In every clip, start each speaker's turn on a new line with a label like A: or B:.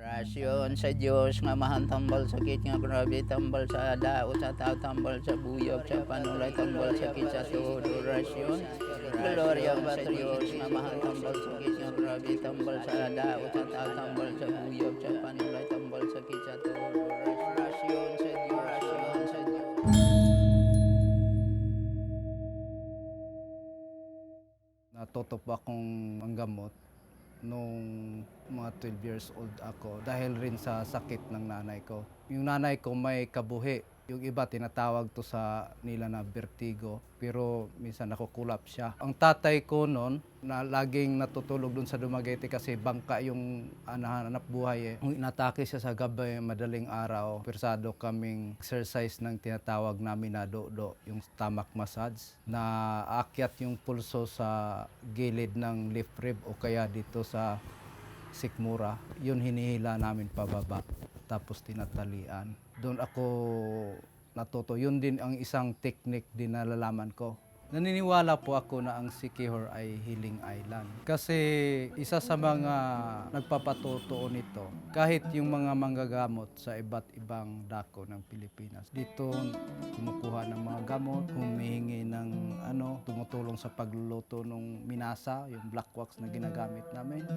A: Orasyon sa Diyos nga mahantambal sakit nga grabe tambal sa daot sa tao tambal sa buyog sa panulay tambal sakit sa tuhod. Orasyon gloria sa Diyos nga mahantambal sakit nga grabe tambal sa daot sa tao tambal sa buyog sa panulay tambal sakit sa tuhod. Orasyon sa Diyos, orasyon sa Diyos.
B: Natutop akong manggamot nung mga 12 years old ako dahil rin sa sakit ng nanay ko. Yung nanay ko may kabuhi. Yung iba tinatawag to sa nila na vertigo, pero minsan nakukulap siya. Ang tatay ko noon, na laging natutulog dun sa Dumaguete kasi bangka yung hanap buhay eh. Kung inatake siya sa gabi, madaling araw, persado kaming exercise ng tinatawag namin na do-do, yung stomach massage, na aakyat yung pulso sa gilid ng left rib o kaya dito sa sikmura. Yun hinihila namin pababa, tapos tinatalian. Doon ako natuto. Yun din ang isang technique din na nalalaman ko. Naniniwala po ako na ang Siquijor ay healing island. Kasi isa sa mga nagpapatotoo nito, kahit yung mga manggagamot sa iba't ibang dako ng Pilipinas, dito kumukuha ng mga gamot, humihingi ng tumutulong sa pagluluto ng minasa, yung black wax na ginagamit namin.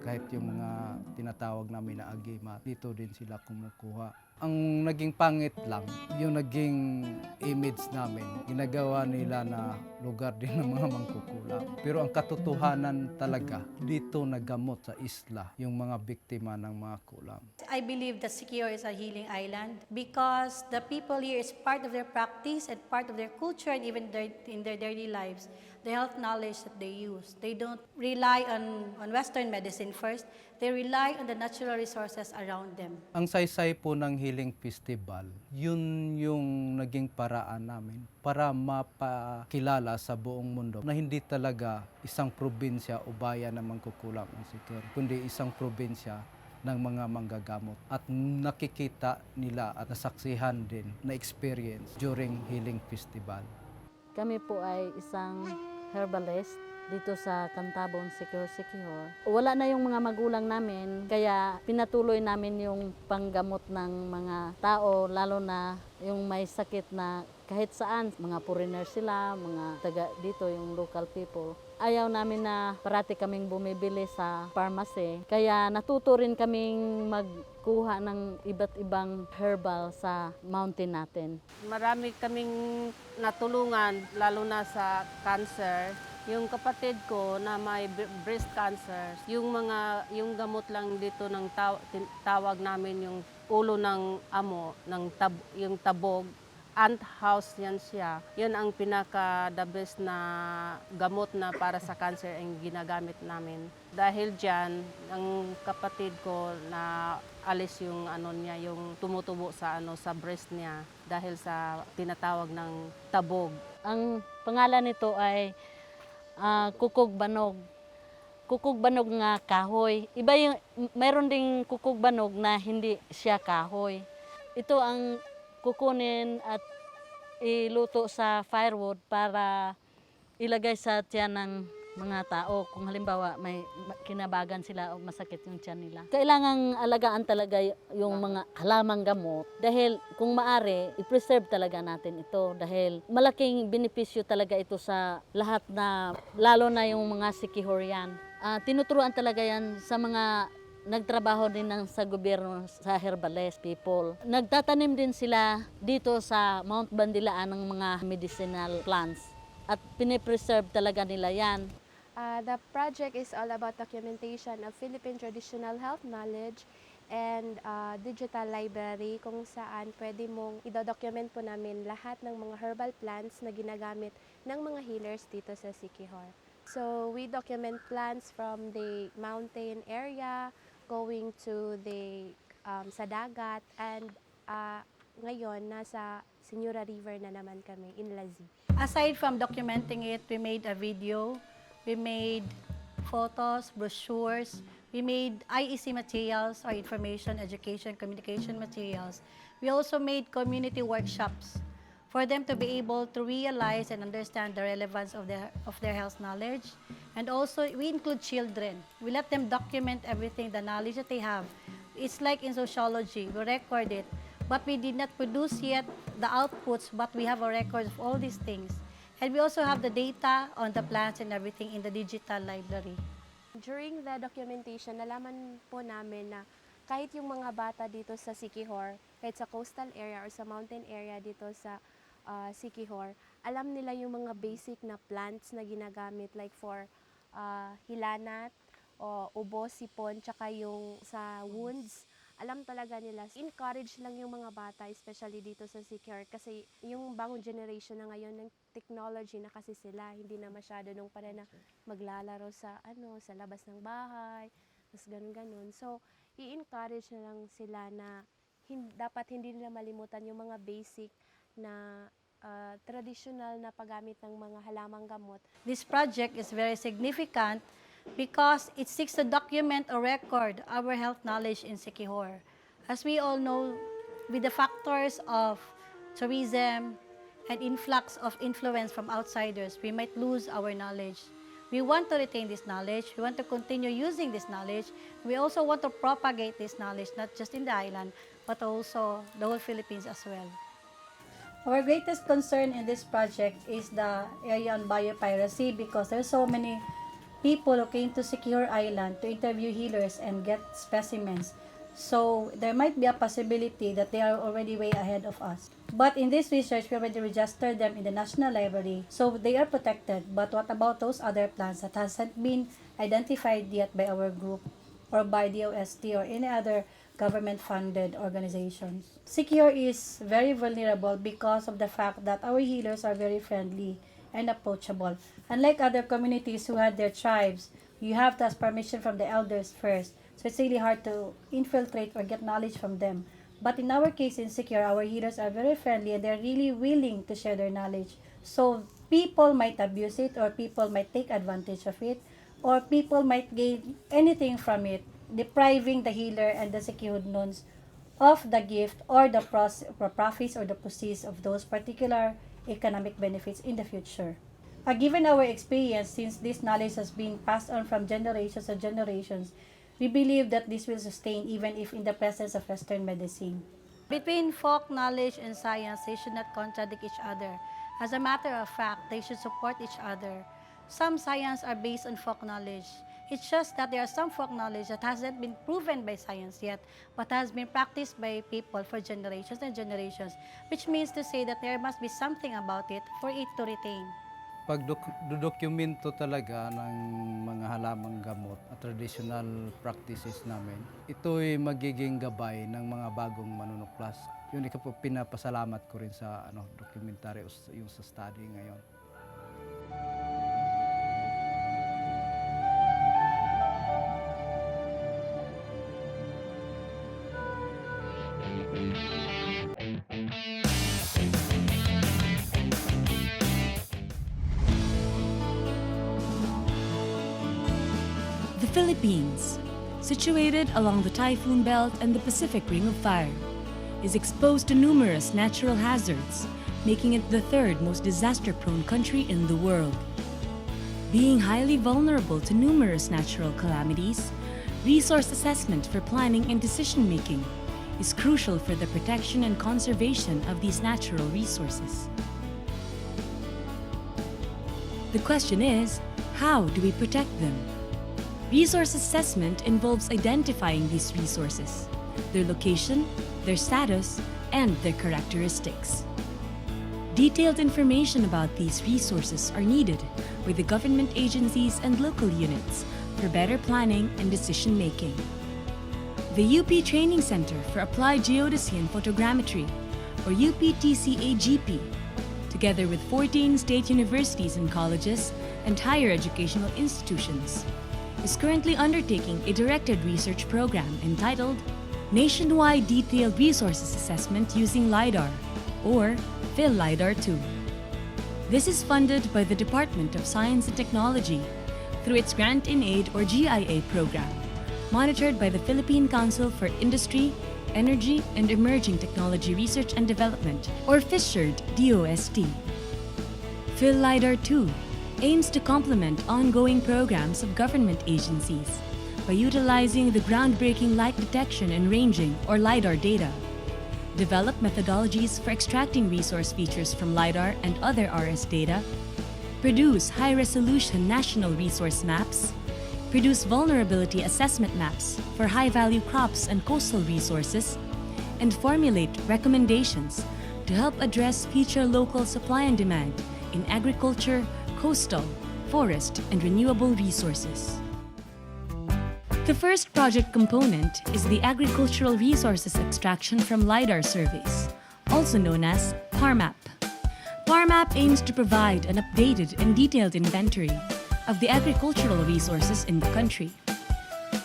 B: Kahit yung mga tinatawag namin na agimat, dito din sila kumukuha. Ang naging pangit lang, yung naging image namin, ginagawa nila na lugar din ng mga mangkukulam. Pero ang katotohanan talaga, dito nagamot sa isla yung mga biktima ng mga kulam.
C: I believe that Siquijor is a healing island because the people here is part of their practice and part of their culture and even in their daily lives, the health knowledge that they use. They don't rely on Western medicine first, they rely on the natural resources around them.
B: Ang saysay po ng Healing Festival, yun yung naging paraan namin para mapakilala sa buong mundo na hindi talaga isang probinsya o bayan na mangkukulam ang Siquijor, kundi isang probinsya ng mga manggagamot. At nakikita nila at nasaksihan din na experience during Healing Festival.
D: Kami po ay isang herbalist dito sa Cantabon, Siquijor. Wala na yung mga magulang namin, kaya pinatuloy namin yung panggamot ng mga tao, lalo na yung may sakit na kahit saan, mga foreigner sila, mga taga dito, yung local people. Ayaw namin na parati kaming bumibili sa pharmacy, kaya natuto rin kaming magkuha ng iba't ibang herbal sa mountain natin.
E: Marami kaming natulungan, lalo na sa cancer. Yung kapatid ko na may breast cancer, yung gamot lang dito ng tawag namin yung ulo ng amo, yung tabog, ant house yan siya. Yun ang pinaka-the best na gamot na para sa cancer ang ginagamit namin. Dahil dyan, ang kapatid ko na alis yung niya, yung tumutubo sa sa breast niya dahil sa tinatawag ng tabog.
D: Ang pangalan nito ay kukog banog. Kukog banog nga kahoy. Iba yung mayroon ding kukog banog na hindi siya kahoy. Ito ang kukunin at iluto sa firewood para ilagay sa tiyan ng mga tao kung halimbawa may kinabagan sila o masakit yung tiyan nila. Kailangang alagaan talaga yung mga halamang gamot dahil kung maari, i-preserve talaga natin ito dahil malaking benepisyo talaga ito sa lahat na, lalo na yung mga Siquijorian. Tinuturuan talaga yan sa mga nagtrabaho din sa gobyerno sa herbalist people. Nagtatanim din sila dito sa Mount Bandilaan ng mga medicinal plants at pinipreserve talaga nila yan.
F: The project is all about documentation of Philippine traditional health knowledge and digital library kung saan pwede mong idodocument po namin lahat ng mga herbal plants na ginagamit ng mga healers dito sa Siquijor. So we document plants from the mountain area going to the sa dagat, and ngayon nasa Señora River na naman kami in Lazi.
C: Aside from documenting it, we made a video, we made photos, brochures, we made IEC materials or information, education, communication materials. We also made community workshops for them to be able to realize and understand the relevance of their health knowledge. And also, we include children. We let them document everything, the knowledge that they have. It's like in sociology, we record it, but we did not produce yet the outputs, but we have a record of all these things. And we also have the data on the plants and everything in the digital library.
F: During the documentation, nalaman po namin na kahit yung mga bata dito sa Siquijor, kahit sa coastal area or sa mountain area dito sa Siquijor, alam nila yung mga basic na plants na ginagamit like for hilanat o ubo, sipon, tsaka yung sa wounds. Alam talaga nila. Encourage lang yung mga bata, especially dito sa Siquijor, kasi yung bagong generation na ngayon ng technology na kasi sila, hindi na masyado nung para na maglalaro sa sa labas ng bahay, mas ganun-ganun. So, i-encourage na lang sila na dapat hindi nila malimutan yung mga basic na traditional na paggamit ng mga halamang gamot.
C: This project is very significant because it seeks to document or record our health knowledge in Siquijor. As we all know, with the factors of tourism and influx of influence from outsiders, we might lose our knowledge. We want to retain this knowledge. We want to continue using this knowledge. We also want to propagate this knowledge, not just in the island, but also the whole Philippines as well. Our greatest concern in this project is the area on biopiracy because there's so many people who came to Siquijor Island to interview healers and get specimens. So there might be a possibility that they are already way ahead of us. But in this research, we already registered them in the National Library, so they are protected. But what about those other plants that hasn't been identified yet by our group or by DOST or any other government-funded organizations? Siquijor is very vulnerable because of the fact that our healers are very friendly and approachable. Unlike other communities who had their tribes, you have to ask permission from the elders first. So it's really hard to infiltrate or get knowledge from them. But in our case in Siquijor, our healers are very friendly and they're really willing to share their knowledge. So people might abuse it, or people might take advantage of it, or people might gain anything from it, depriving the healer and the Siquijodnons of the gift or the profits or the proceeds of those particular economic benefits in the future. Given our experience, since this knowledge has been passed on from generations and generations, we believe that this will sustain even if in the presence of Western medicine. Between folk knowledge and science, they should not contradict each other. As a matter of fact, they should support each other. Some science are based on folk knowledge. It's just that there are some folk knowledge that hasn't been proven by science yet, but has been practiced by people for generations and generations, which means to say that there must be something about it for it to retain.
B: Pagdokumento talaga ng mga halamang gamot at traditional practices namin, ito'y magiging gabay ng mga bagong manunuklas. Yun ikaw po pinapasalamat ko rin sa documentary yung sa study ngayon.
G: The Philippines, situated along the Typhoon Belt and the Pacific Ring of Fire, is exposed to numerous natural hazards, making it the third most disaster-prone country in the world. Being highly vulnerable to numerous natural calamities, resource assessment for planning and decision-making is crucial for the protection and conservation of these natural resources. The question is, how do we protect them? Resource assessment involves identifying these resources, their location, their status, and their characteristics. Detailed information about these resources are needed by the government agencies and local units for better planning and decision-making. The UP Training Center for Applied Geodesy and Photogrammetry, or UPTCAGP, together with 14 state universities and colleges and higher educational institutions, is currently undertaking a directed research program entitled Nationwide Detailed Resources Assessment Using Lidar, or PhilLidar 2. This is funded by the Department of Science and Technology through its Grant in Aid or GIA program, monitored by the Philippine Council for Industry, Energy, and Emerging Technology Research and Development, or FISHERD DOST. PhilLidar 2 aims to complement ongoing programs of government agencies by utilizing the groundbreaking light detection and ranging, or LiDAR data, develop methodologies for extracting resource features from LiDAR and other RS data, produce high-resolution national resource maps, produce vulnerability assessment maps for high-value crops and coastal resources, and formulate recommendations to help address future local supply and demand in agriculture, coastal, forest, and renewable resources. The first project component is the agricultural resources extraction from LiDAR surveys, also known as PARMAP. PARMAP aims to provide an updated and detailed inventory of the agricultural resources in the country.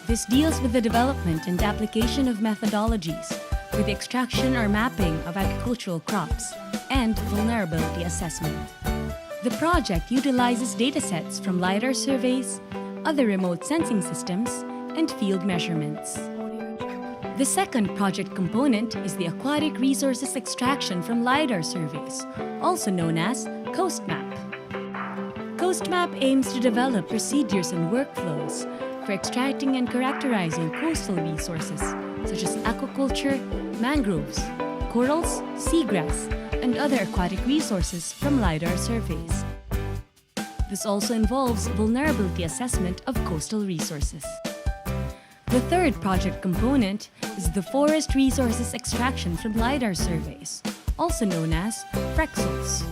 G: This deals with the development and application of methodologies for the extraction or mapping of agricultural crops and vulnerability assessment. The project utilizes datasets from LiDAR surveys, other remote sensing systems, and field measurements. The second project component is the aquatic resources extraction from LiDAR surveys, also known as CoastMap. CoastMap aims to develop procedures and workflows for extracting and characterizing coastal resources such as aquaculture, mangroves, corals, seagrass, and other aquatic resources from LiDAR surveys. This also involves vulnerability assessment of coastal resources. The third project component is the forest resources extraction from LiDAR surveys, also known as FREXLs.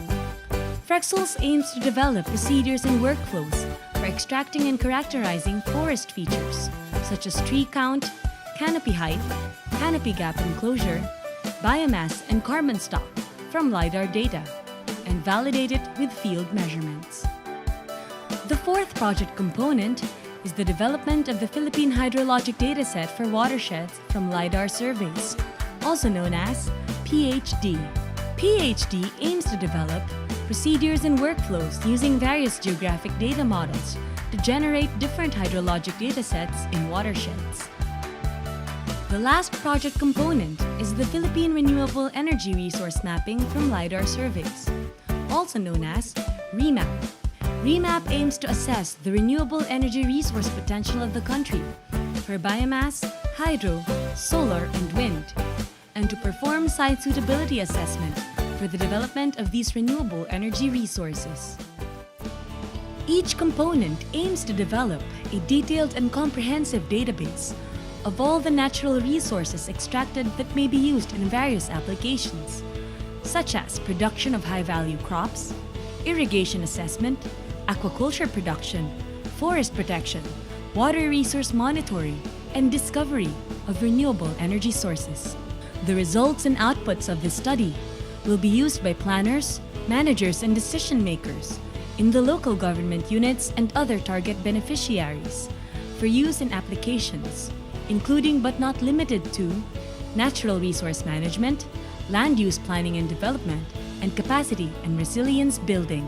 G: FREXLs aims to develop procedures and workflows for extracting and characterizing forest features, such as tree count, canopy height, canopy gap enclosure, biomass, and carbon stock from LiDAR data, and validate it with field measurements. The fourth project component is the development of the Philippine hydrologic dataset for watersheds from LiDAR surveys, also known as PHD. PHD aims to develop procedures and workflows using various geographic data models to generate different hydrologic datasets in watersheds. The last project component is the Philippine Renewable Energy Resource Mapping from LiDAR surveys, also known as REMAP. REMAP aims to assess the renewable energy resource potential of the country for biomass, hydro, solar, and wind, and to perform site suitability assessment for the development of these renewable energy resources. Each component aims to develop a detailed and comprehensive database of all the natural resources extracted that may be used in various applications, such as production of high-value crops, irrigation assessment, aquaculture production, forest protection, water resource monitoring, and discovery of renewable energy sources. The results and outputs of this study will be used by planners, managers, and decision makers in the local government units and other target beneficiaries for use in applications, including but not limited to natural resource management, land use planning and development, and capacity and resilience building.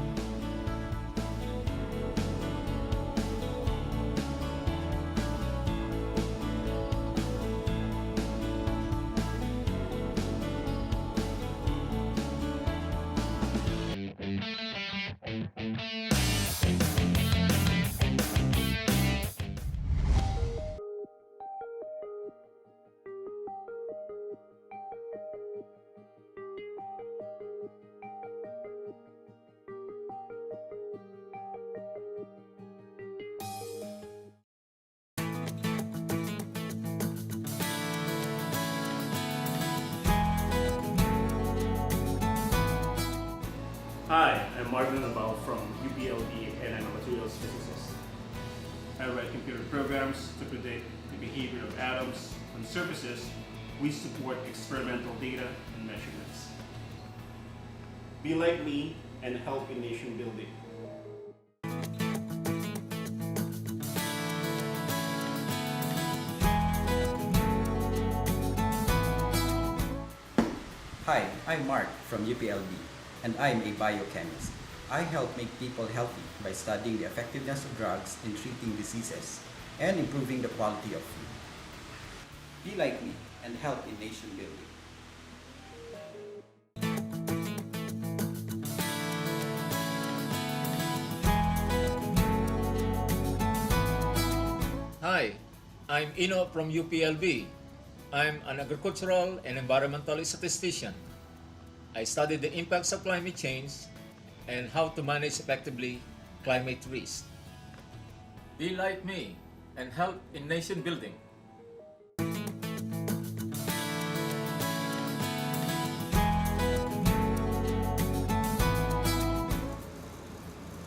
H: Hi, I'm Marvin Nabal from UPLB and I'm a materials physicist. I write computer programs to predict the behavior of atoms on surfaces. We support experimental data and measurements. Be like me and help in nation building.
I: Hi, I'm Mark from UPLB, and I'm a biochemist. I help make people healthy by studying the effectiveness of drugs in treating diseases and improving the quality of food. Be like me and help in nation building.
J: Hi, I'm Ino from UPLB. I'm an agricultural and environmental statistician. I study the impacts of climate change and how to manage effectively climate risk. Be like me and help in nation building.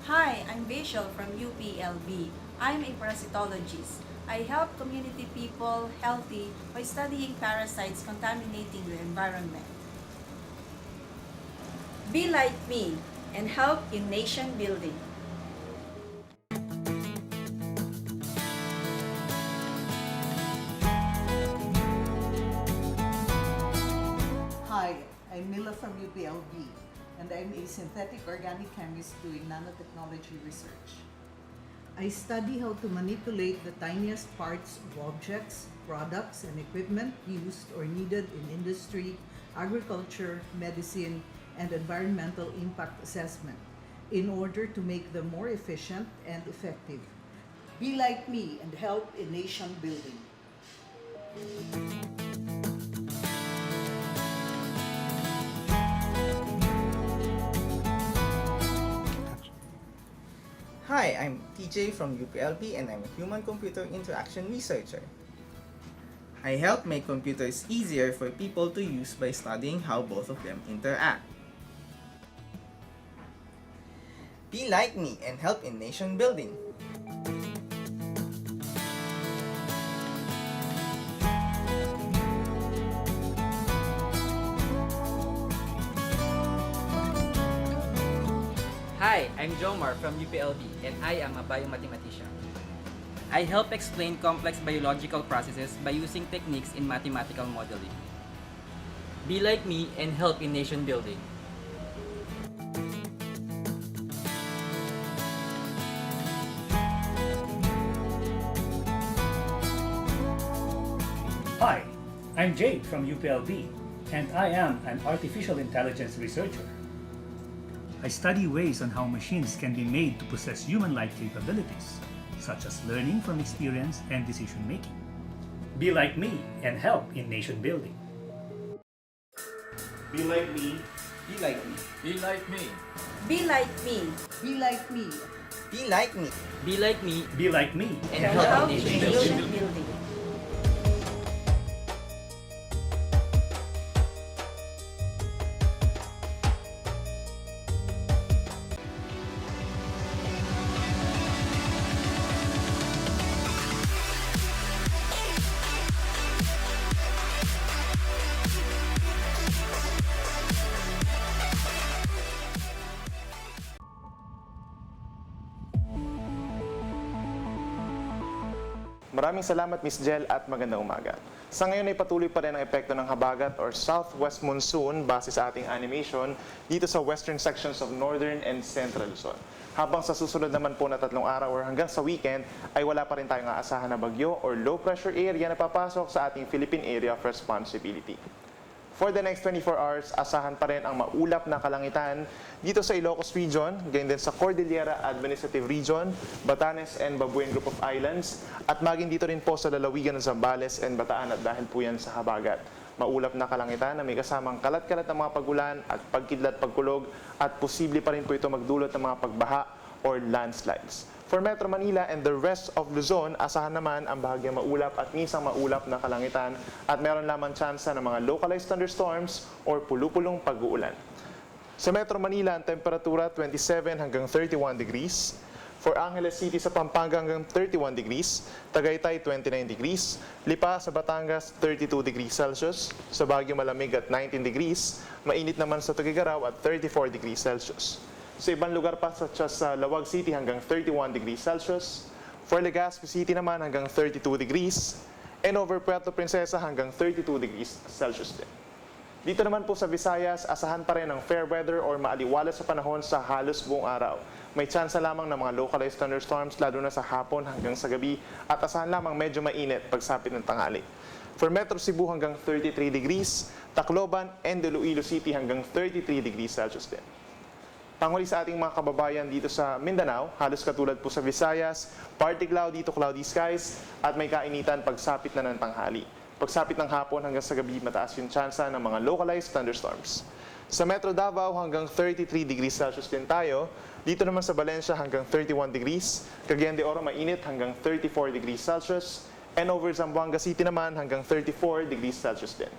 K: Hi, I'm Vishal from UPLB. I'm a parasitologist. I help community people healthy by studying parasites contaminating the environment. Be like me and help in nation building.
L: Hi, I'm Mila from UPLB, and I'm a synthetic organic chemist doing nanotechnology research. I study how to manipulate the tiniest parts of objects, products, and equipment used or needed in industry, agriculture, medicine, and environmental impact assessment in order to make them more efficient and effective. Be like me and help in nation building.
M: Hi, I'm TJ from UPLB and I'm a human-computer interaction researcher. I help make computers easier for people to use by studying how both of them interact. Be like me and help in nation building.
N: Hi, I'm Jomar from UPLB and I am a biomathematician. I help explain complex biological processes by using techniques in mathematical modeling. Be like me and help in nation building.
O: Hi, I'm Jade from UPLB and I am an artificial intelligence researcher. I study ways on how machines can be made to possess human-like capabilities, such as learning from experience and decision-making. Be like me and help in nation building.
H: Be like me.
I: Be like me.
J: Be like me.
K: Be like me.
L: Be like me.
M: Be like me.
N: Be like me
O: Be like me
N: and
K: And
N: help
K: help
N: in
K: in
N: nation
K: nation
N: building.
K: building.
P: Maraming salamat Miss Jel at magandang umaga. Sa ngayon ay patuloy pa rin ang epekto ng habagat or southwest monsoon base sa ating animation dito sa western sections of northern and central Luzon. Habang sa susunod naman po na 3 araw or hanggang sa weekend ay wala pa rin tayong aasahan na bagyo or low pressure area na papasok sa ating Philippine Area of Responsibility. For the next 24 hours, asahan pa rin ang maulap na kalangitan dito sa Ilocos Region, gayon din sa Cordillera Administrative Region, Batanes and Babuyan Group of Islands, at maging dito rin po sa lalawigan ng Zambales and Bataan at dahil po yan sa habagat. Maulap na kalangitan na may kasamang kalat-kalat ng mga pagulan at pagkidlat pagkulog at posible pa rin po ito magdulot ng mga pagbaha or landslides. For Metro Manila and the rest of Luzon, asahan naman ang bahagyang maulap at minsang maulap na kalangitan at meron lamang tsansa ng mga localized thunderstorms or pulupulong pag-uulan. Sa Metro Manila, ang temperatura 27 hanggang 31 degrees. For Angeles City sa Pampanga hanggang 31 degrees. Tagaytay 29 degrees. Lipa sa Batangas 32 degrees Celsius. Sa Baguio malamig at 19 degrees. Mainit naman sa Tuguegarao at 34 degrees Celsius. Sa ibang lugar pa sa Lawag City hanggang 31 degrees Celsius. For Legazpi City naman hanggang 32 degrees. And over Puerto Princesa hanggang 32 degrees Celsius din. Dito naman po sa Visayas, asahan pa rin ang fair weather or maaliwalas sa panahon sa halos buong araw. May tsansa lamang ng mga localized thunderstorms lalo na sa hapon hanggang sa gabi at asahan lamang medyo mainit pagsapit ng tanghali. For Metro Cebu hanggang 33 degrees, Tacloban and Iloilo City hanggang 33 degrees Celsius din. Panghuli sa ating mga kababayan dito sa Mindanao, halos katulad po sa Visayas, partly cloudy to cloudy skies at may kainitan pagsapit na ng tanghali. Pagsapit ng hapon hanggang sa gabi, mataas yung tsansa ng mga localized thunderstorms. Sa Metro Davao hanggang 33 degrees Celsius din tayo. Dito naman sa Valencia hanggang 31 degrees. Cagayan de Oro mainit hanggang 34 degrees Celsius. And over Zamboanga City naman hanggang 34 degrees Celsius din.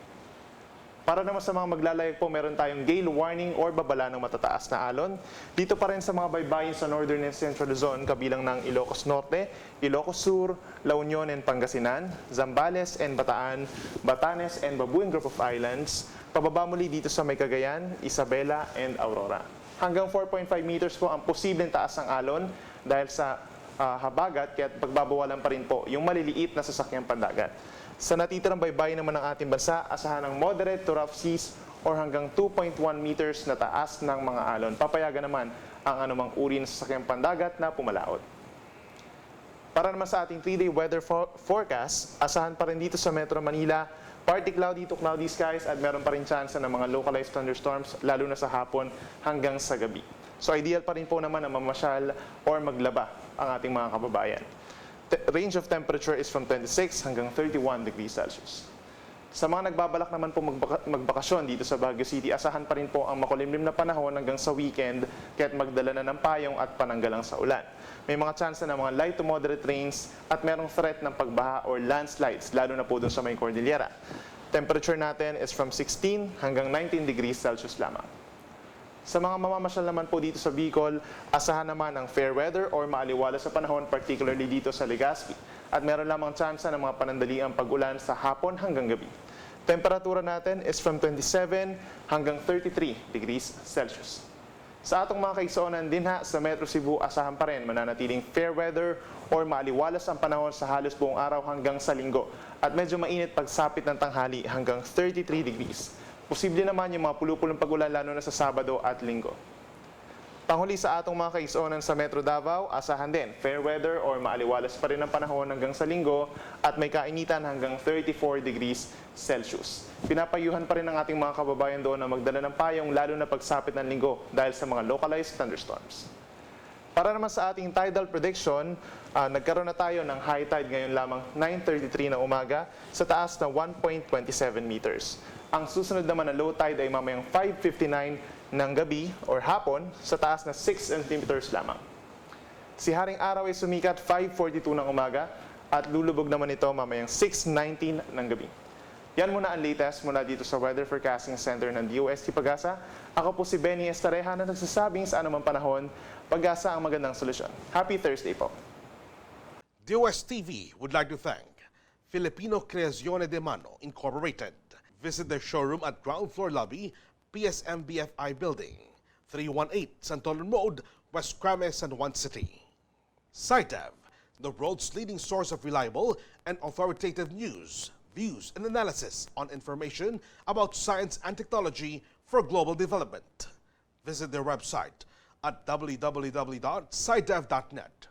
P: Para naman sa mga maglalayag po, meron tayong gale warning or babala ng matataas na alon. Dito pa rin sa mga baybayin sa Northern and Central Luzon, kabilang ng Ilocos Norte, Ilocos Sur, La Union and Pangasinan, Zambales and Bataan, Batanes and Babuyan Group of Islands, pababa muli dito sa May Cagayan, Isabela and Aurora. Hanggang 4.5 meters po ang posibleng taas ng alon dahil sa habagat, kaya pagbabawalan pa rin po yung maliliit na sasakyang pandagat. Sa natitirang baybayin naman ng ating bansa, asahan ng moderate to rough seas or hanggang 2.1 meters na taas ng mga alon. Papayagan naman ang anumang uri ng sasakyang pandagat na pumalaot. Para naman sa ating 3-day weather forecast, asahan pa rin dito sa Metro Manila, partly cloudy to cloudy skies at meron pa rin chance ng mga localized thunderstorms lalo na sa hapon hanggang sa gabi. So ideal pa rin po naman na mamasyal or maglaba ang ating mga kababayan. Range of temperature is from 26 hanggang 31 degrees Celsius. Sa mga nagbabalak naman po magbakasyon dito sa Baguio City, asahan pa rin po ang makulimlim na panahon hanggang sa weekend kaya't magdala na ng payong at pananggalang sa ulan. May mga chance na mga light to moderate rains at merong threat ng pagbaha or landslides lalo na po doon sa may Cordillera. Temperature natin is from 16 hanggang 19 degrees Celsius lamang. Sa mga mamamasyal naman po dito sa Bicol, asahan naman ang fair weather or maaliwalas sa panahon, particularly dito sa Legazpi. At meron lamang tsansa ng mga panandaliang pag-ulan sa hapon hanggang gabi. Temperatura natin is from 27 hanggang 33 degrees Celsius. Sa atong mga kaigsuonan din sa Metro Cebu, asahan pa rin mananatiling fair weather or maaliwalas ang panahon sa halos buong araw hanggang sa linggo. At medyo mainit pagsapit ng tanghali hanggang 33 degrees. Posible naman yung mga pulupulong pag-ulan lalo na sa Sabado at Linggo. Panghuli sa atong mga kaigsuonan sa Metro Davao, asahan din fair weather or maaliwalas pa rin ang panahon hanggang sa Linggo at may kainitan hanggang 34 degrees Celsius. Pinapayuhan pa rin ang ating mga kababayan doon na magdala ng payong lalo na pagsapit ng Linggo dahil sa mga localized thunderstorms. Para naman sa ating tidal prediction, nagkaroon na tayo ng high tide ngayon lamang 9:33 ng umaga sa taas na 1.27 meters. Ang susunod naman na low tide ay mamayang 5:59 ng gabi or hapon sa taas na 6 centimeters lamang. Si Haring Araw ay sumikat 5:42 ng umaga at lulubog naman ito mamayang 6:19 ng gabi. Yan muna ang latest mula dito sa Weather Forecasting Center ng DOST Pag-asa. Ako po si Benny Estareja na nagsasabing sa anumang panahon, Pag-asa ang magandang solusyon. Happy Thursday po.
Q: DOSTv would like to thank Filipino Creazione de Mano Incorporated. Visit their showroom at ground floor lobby, PSM-BFI Building, 318 Santolan Road, West Crames, San Juan City. SciTev, the world's leading source of reliable and authoritative news, views, and analysis on information about science and technology for global development. Visit their website at www.scidev.net.